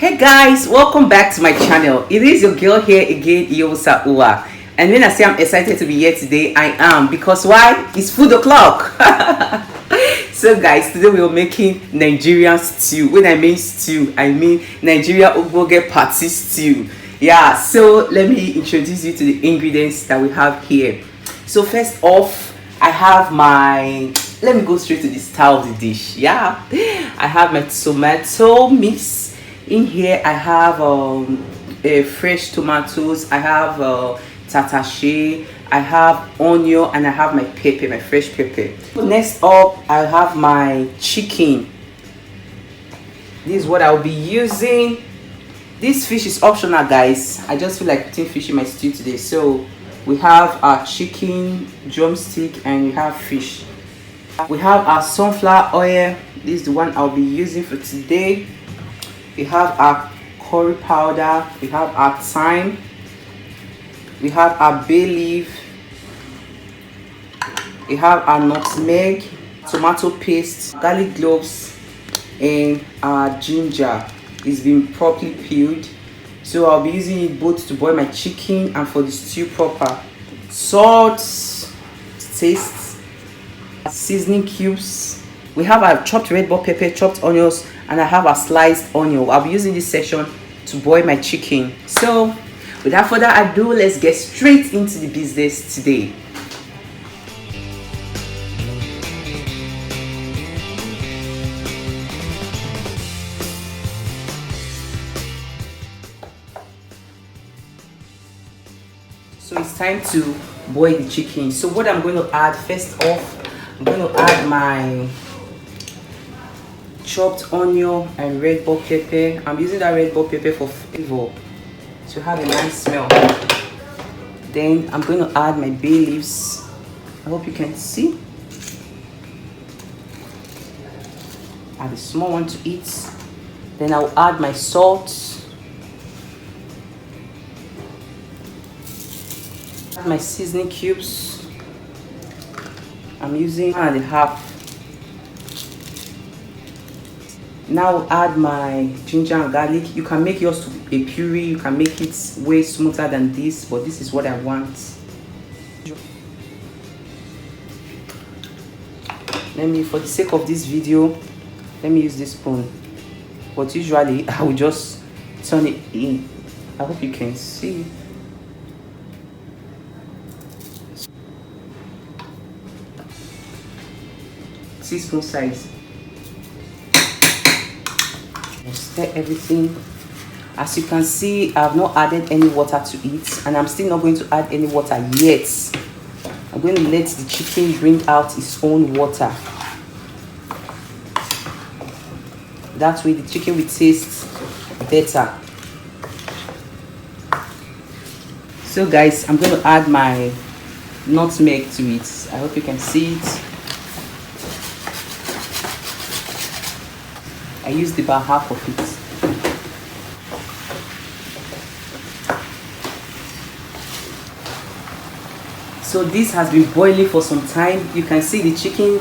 Hey guys, welcome back to my channel. It is your girl here again, Iyosa Uwa. And when I say I'm excited to be here today, I am, because why? It's food o'clock. So guys, today we are making Nigerian stew. When I mean stew, I mean Nigeria Ogoge party stew. Yeah, so let me introduce you to the ingredients that we have here. So first off, I have my, let me go straight to the style of the dish. Yeah, I have my tomato mix. In here I have fresh tomatoes, I have tatashe, I have onion, and I have my pepper, my fresh pepper. Next up, I have my chicken. This is what I'll be using. This fish is optional, guys. I just feel like putting fish in my stew today. So we have our chicken drumstick and we have fish. We have our sunflower oil. This is the one I'll be using for today. We have our curry powder, we have our thyme, we have our bay leaf, we have our nutmeg, tomato paste, garlic cloves, and our ginger. It's been properly peeled. So I'll be using it both to boil my chicken and for the stew proper. Salt, taste, seasoning cubes. We have our chopped red bell pepper, chopped onions, and I have a sliced onion. I'll be using this section to boil my chicken. So without further ado, let's get straight into the business today. So it's time to boil the chicken. So what I'm going to add, first off, I'm going to add my chopped onion and red bell pepper. I'm using that red bell pepper for flavor to have a nice smell. Then I'm going to add my bay leaves. I hope you can see. Add a small one to eat. Then I'll add my salt. Add my seasoning cubes. I'm using 1.5. Now I'll add my ginger and garlic. You can make yours to a puree, you can make it way smoother than this, but this is what I want. Let me, for the sake of this video, let me use this spoon. But usually I will just turn it in. I hope you can see. Teaspoon size. Stir everything. As you can see, I have not added any water to it, and I'm still not going to add any water yet. I'm going to let the chicken bring out its own water. That way the chicken will taste better. So guys, I'm going to add my nutmeg to it. I hope you can see it. I used about half of it. So this has been boiling for some time. You can see the chicken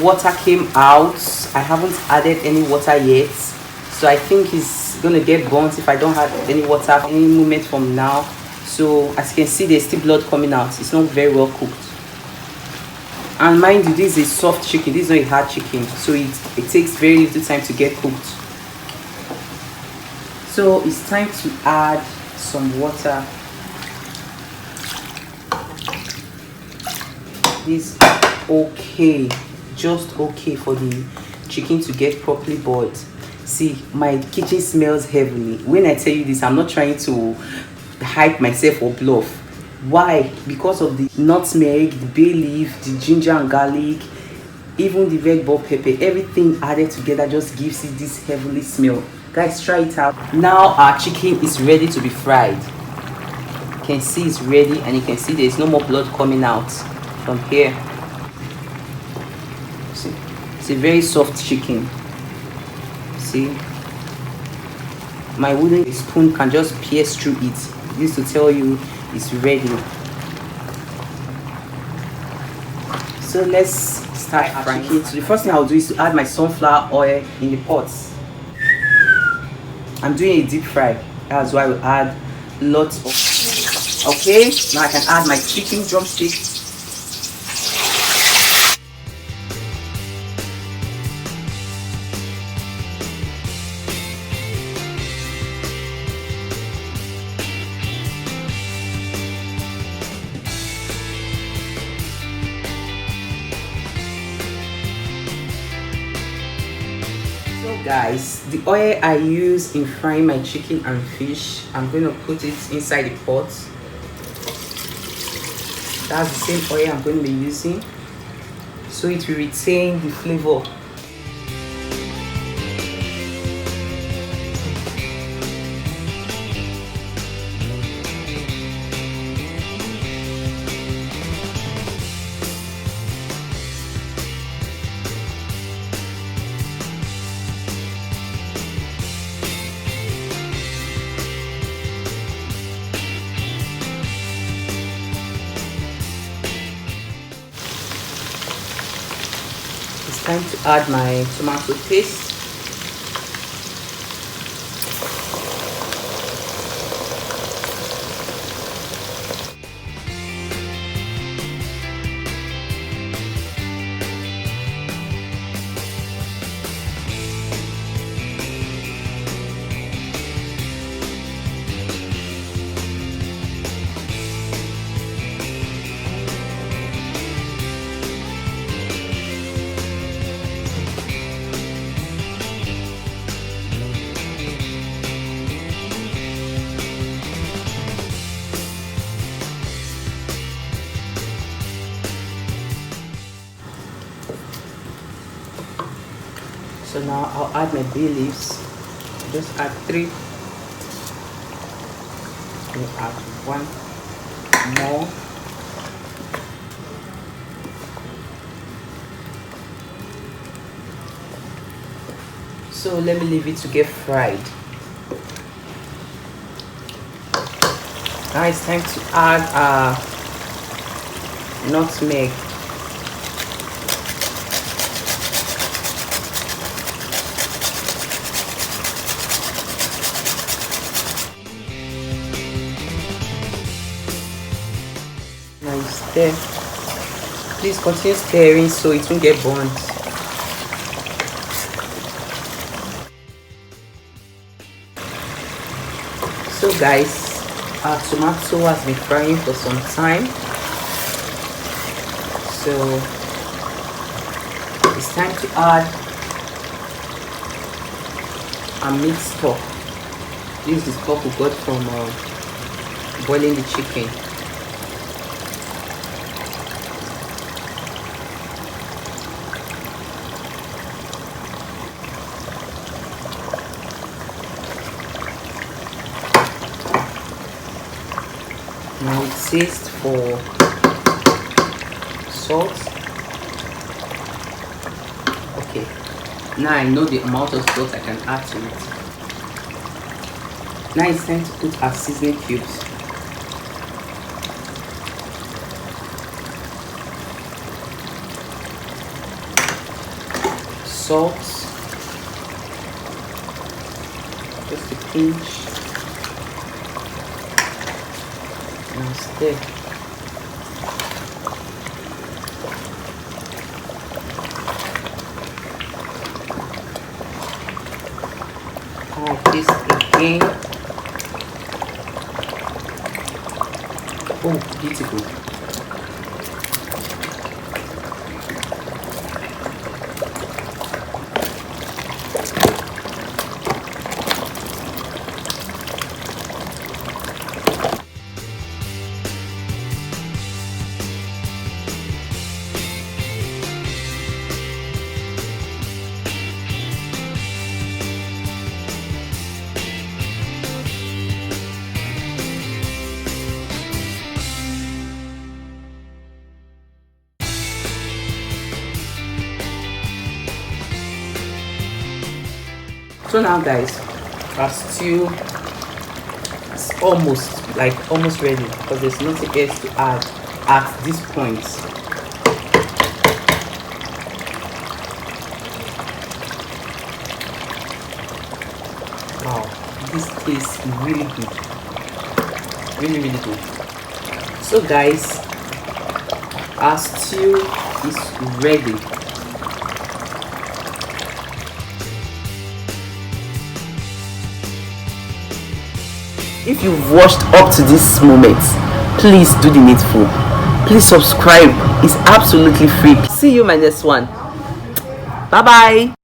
water came out. I haven't added any water yet, so I think it's gonna get burnt if I don't have any water any moment from now. So as you can see, there's still blood coming out. It's not very well cooked. And mind you, this is a soft chicken, this is not a hard chicken, so it takes very little time to get cooked. So it's time to add some water. This is okay, just okay for the chicken to get properly boiled. See, my kitchen smells heavily. When I tell you this, I'm not trying to hype myself or bluff. Why? Because of the nutmeg, the bay leaf, the ginger and garlic, even the red bell pepper, everything added together just gives it this heavenly smell. Guys, try it out. Now our chicken is ready to be fried. You can see it's ready, and you can see there's no more blood coming out from here. See, it's a very soft chicken. See, my wooden spoon can just pierce through it. This to tell you it's ready. So let's start frying it. So the first thing I'll do is to add my sunflower oil in the pot. I'm doing a deep fry. That's why we add lots of. Okay, now I can add my chicken drumsticks. So guys, the oil I use in frying my chicken and fish, I'm going to put it inside the pot. That's the same oil I'm going to be using, so it will retain the flavor. It's time to add my tomato paste. So now I'll add my bay leaves. Just add 3. I'll add 1 more. So let me leave it to get fried. Now it's time to add nutmeg. Now you stir. Please continue stirring so it won't get burnt. So guys, our tomato has been frying for some time, so it's time to add a meat stock. This is the stock we got from boiling the chicken. Now we taste for salt. Okay, now I know the amount of salt I can add to it. Now it's time to put our seasoning cubes. Salt, just a pinch. Now stir. Now this again. Oh, beautiful. So now guys, our stew is almost ready because there's nothing else to add at this point. Wow. this tastes really good, really good. So guys, our stew is ready. If you've watched up to this moment, please do the needful. Please subscribe. It's absolutely free. See you in my next one. Bye bye.